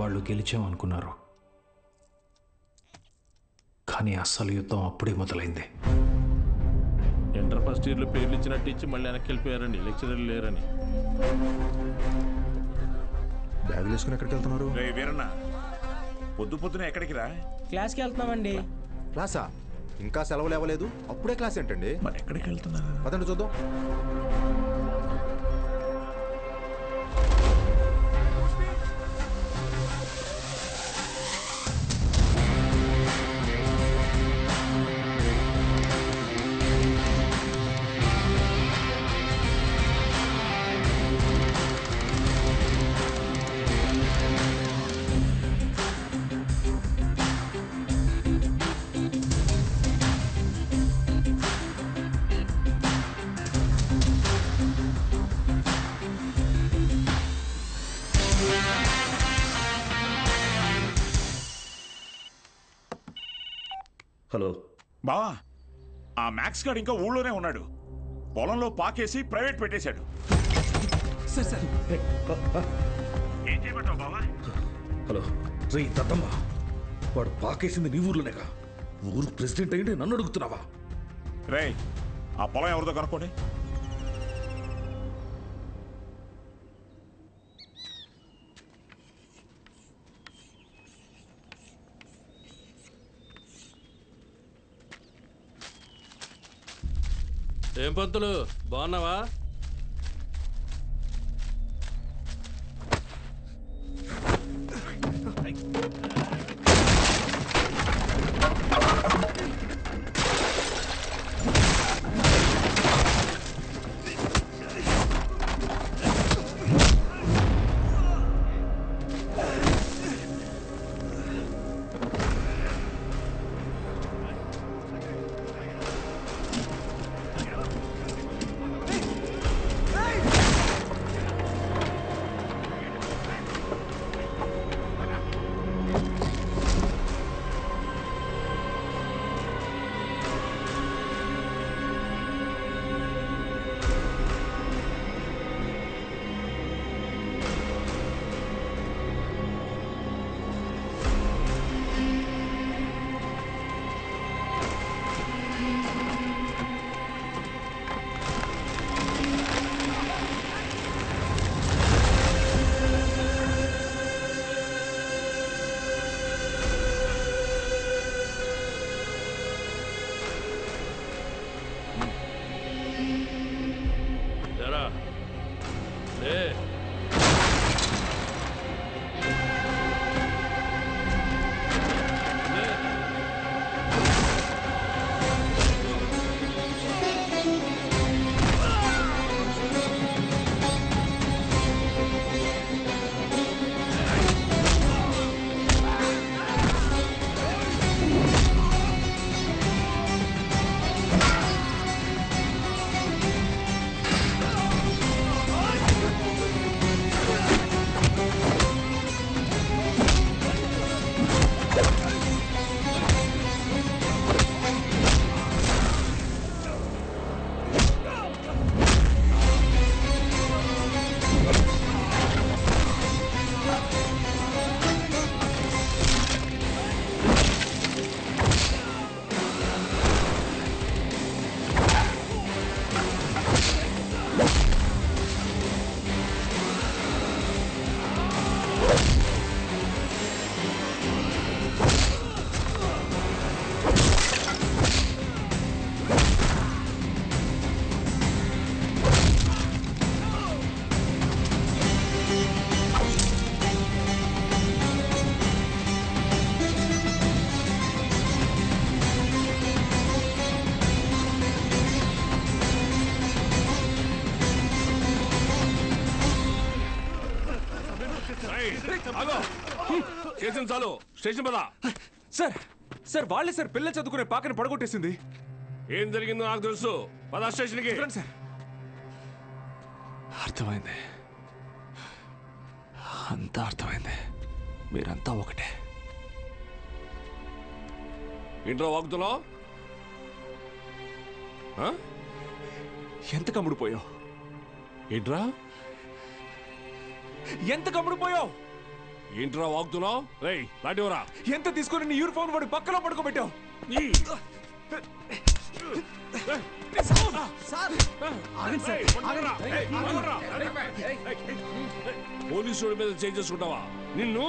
వాళ్ళు గెలిచామనుకున్నారు. కానీ అస్సలు యుద్ధం అప్పుడే మొదలైంది. ఇంటర్ ఫస్ట్ ఇయర్లో పేర్లు ఇచ్చినట్టు ఇచ్చి మళ్ళీ వెనక్కి వెళ్ళిపోయారండి, లెక్చరర్లు లేరని. బ్యాగులు వేసుకుని ఎక్కడికి వెళ్తున్నారు? వీరన్న, పొద్దున ఎక్కడికి రా? క్లాస్కి వెళ్తున్నామండి. క్లాసా? ఇంకా సెలవులు ఇవ్వలేదు, అప్పుడే క్లాస్ ఏంటండి? మరి ఎక్కడికి వెళ్తున్నారు? పదండి చూద్దాం. హలో బావా, ఆ మ్యాక్స్ గార్డ్ ఇంకా ఊళ్ళోనే ఉన్నాడు. పొలంలో పాకేసి ప్రైవేట్ పెట్టేశాడు. ఏం చేయమంటావు బావా? హలో రే దద్దమ్మ, వాడు పాకేసింది నీ ఊర్లోనేగా. ఊరు ప్రెసిడెంట్ అయ్యింటే నన్ను అడుగుతున్నావా? రే, ఆ పొలం ఎవరిదో కనుక్కోండి. ఏం పంతులు, బాగున్నావా? చేసిన చాలు, స్టేషన్ పద. సార్ సార్ వాళ్ళే సార్ పిల్ల చదువుకునే పాకని పడగొట్టేసింది. ఏం జరిగిందో నాకు తెలుసు, పద స్టేషన్కి. సార్ అర్థమైంది, అంతా అర్థమైంది. మీరంతా ఒకటే. ఇంట్లో వాగుతున్నావు? ఎంత కమ్ముడుపోయావు? ఏంట్రా ఎంత కమ్ముడుపోయావు? ఏంట్రా వాగుతున్నావు? రేయ్ లాంటివరా ఎంత తీసుకుని నీ యూనిఫామ్ వాడి పక్కన పడుకోబెట్టావు? పోలీసు వాడి మీద చేంజ్ చేసుకుంటావా? నిన్ను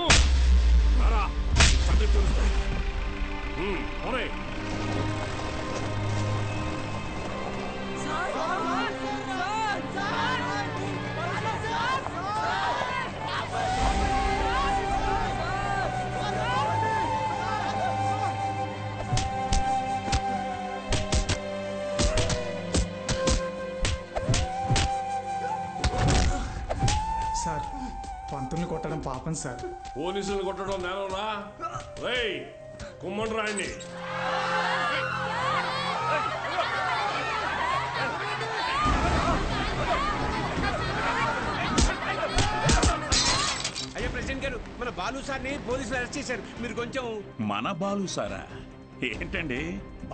సార్ పంతుల్ని కొట్టడం పాపం సార్. పోలీసులు కొట్టడం నేరరా? రేయ్ కుమ్మండి రాయండి. అయ్యా ప్రెసిడెంట్ గారు, మన బాలు సార్ని పోలీసులు అరెస్ట్ చేశారు. మీరు కొంచెం. మన బాలు సారా? ఏంటండి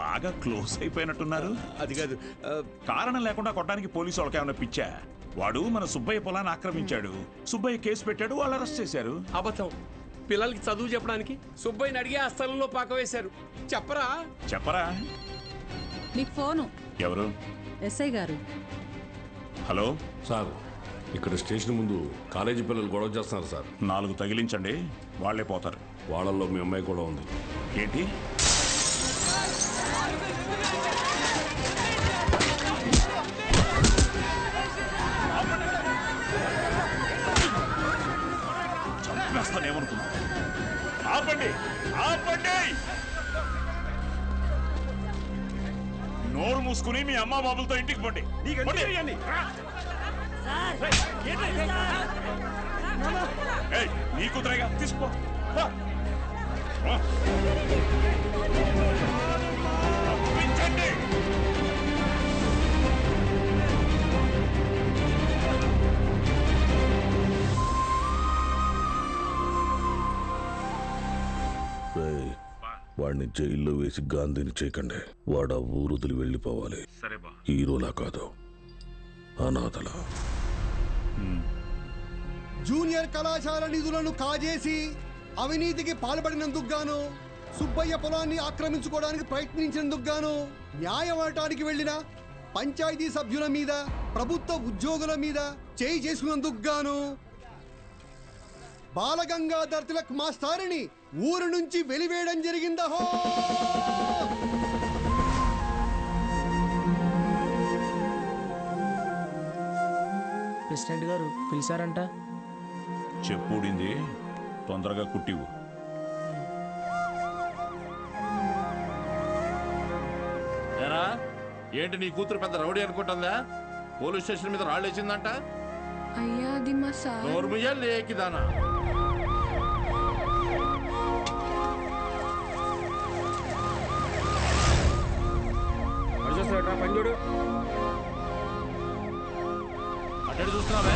బాగా క్లోజ్ అయిపోయినట్టున్నారు? అది కాదు, కారణం లేకుండా కొట్టడానికి పోలీసు వాళ్ళకి ఏమైనా పిచ్చా? వాడు మన సుబ్బయ్య పొలాన్ని ఆక్రమించాడు, సుబ్బయ్య కేసు పెట్టాడు, వాళ్ళు అరెస్ట్ చేశారు. అబద్ధం. పిల్లలకి చదువు చెప్పడానికి సుబ్బయ్యని అడిగి ఆ స్థలంలో పాక వేశారు. చెప్పరా? చెప్పరా? మీకు ఫోను. ఎవరు? ఎస్ఐ గారు. హలో సార్, ఇక్కడ స్టేషన్ ముందు కాలేజీ పిల్లలు గొడవ చేస్తున్నారు సార్. 4 తగిలించండి, వాళ్ళే పోతారు. వాళ్ళల్లో మీ అమ్మాయి కూడా ఉంది. ఏంటి? చంపేస్తానేమనుకున్నా? ఆపండి, ఆపండి! నోరు మూసుకుని మీ అమ్మ బాబులతో ఇంటికి పోండి. నీ కూతురేగా, తీసుకో. పంపించండి. వాడిని జైల్లో వేసి గాంధీని చేయకండి. వాడు ఆ ఊరుదులు వెళ్ళిపోవాలి. హీరోలా కాదు, అనాథలా. జూనియర్ కళాశాల నిధులను కాజేసి అవినీతికి పాల్పడినందుకు గాను, సుబ్బయ్య పొలాన్ని ఆక్రమించుకోవడానికి ప్రయత్నించినందుకు గాను, న్యాయం అడటానికి వెళ్లిన పంచాయతీ సభ్యుల మీద, ప్రభుత్వ ఉద్యోగుల మీద చేయి చేసుకున్నందుకు గాను బాలగంగాధర్ తిలక్ మాస్టారిని ఊరు నుంచి వెలివేయడం జరిగిందహో. ప్రెసిడెంట్ గారు పిలిచారంట. చెప్పుడింది, తొందరగా కుట్టివు. ఏరా, ఏంటి నీ కూతురు పెద్ద రౌడీ అనుకుంటుందా? పోలీస్ స్టేషన్ మీద రాళ్ళేసిందంట. అయ్యా అది మా సార్. నోర్ముయ్య లేకిదానా? పని చూడు. అడ్డు చూస్తున్నావే?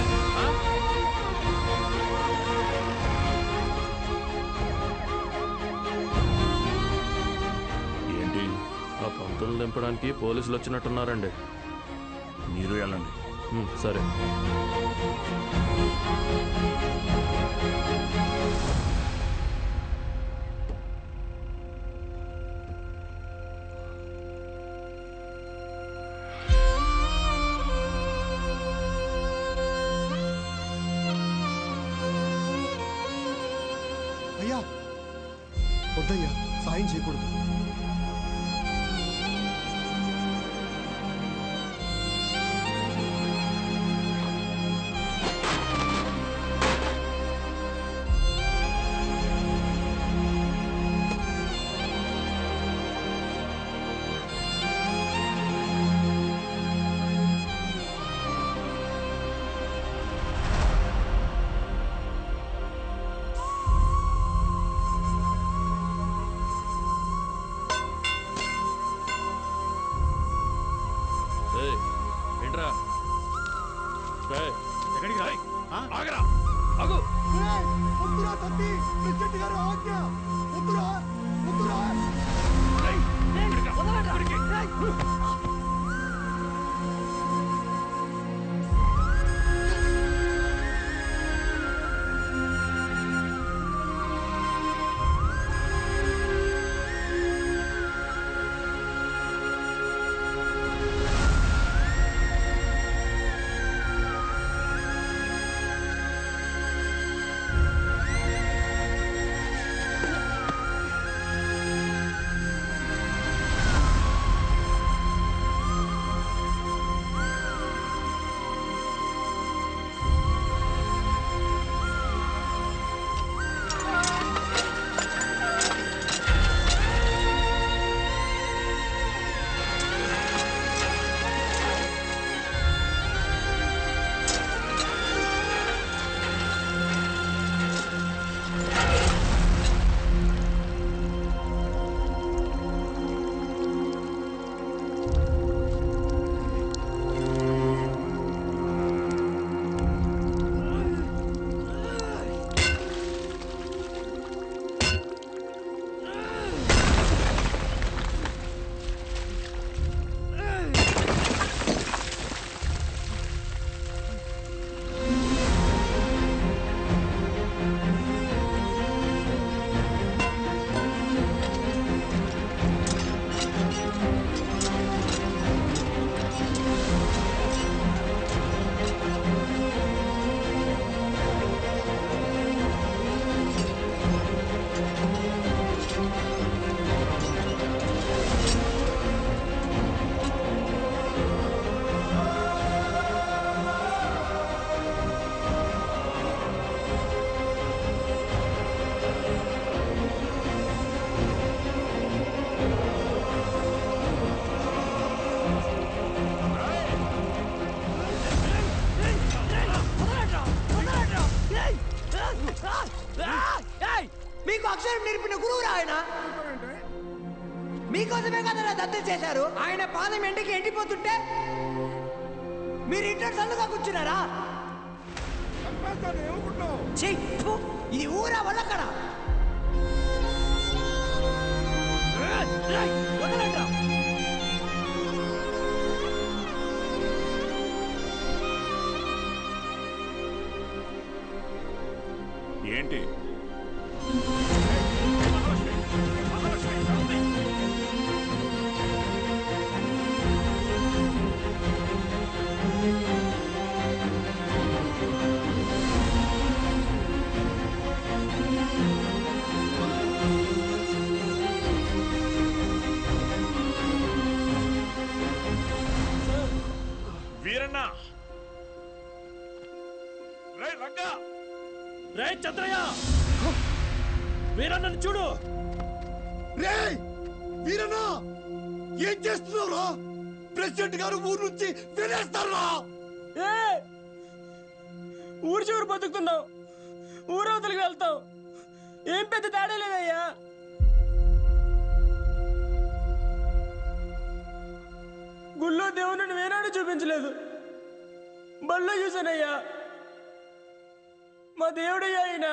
ఏంటి? ఆ పంతులు దింపడానికి పోలీసులు వచ్చినట్టున్నారండి. మీరు వెళ్ళండి. సరే. అయ్యా వద్దయ్యా, సాయం చేయకూడదు. ఏంట్రా? ఎక్కడికి రాయ్? ఆగరా! ఆగు! వద్దురా తత్తి, ప్రెసిడెంట్ గారు ఆజ్ఞ. వద్దురా, వద్దురా. సంస్కారం నేర్పిన గురువురా ఆయన. మీకోసమే కదా దత్తత చేశారు. ఆయన పాదం ఎండకి ఎండిపోతుంటే మీరు ఇంట్లో చల్లుగా కూర్చున్నారా? ఛీ, ఫు, ఇది ఊరా వల్లకడా? వదలండి. ఏంటి వీరన్న, రే రంగా, రే చంద్రయ్య, వీరన్నను చూడు. రే వీరన్నా, ఏం చేస్తున్నావురా? ప్రెసిడెంట్ గారు ఊరు నుంచి వెళ్ళేస్తారా? ఊరు చివరి బతుకుతున్నావు, ఊరవతలికి వెళ్తావు. ఏం పెద్ద తేడా లేదయ్యా. గుళ్ళో దేవుని వేనాడు చూపించలేదు, బళ్ళో చూశానయ్యా. మా దేవుడయ్యా ఆయన.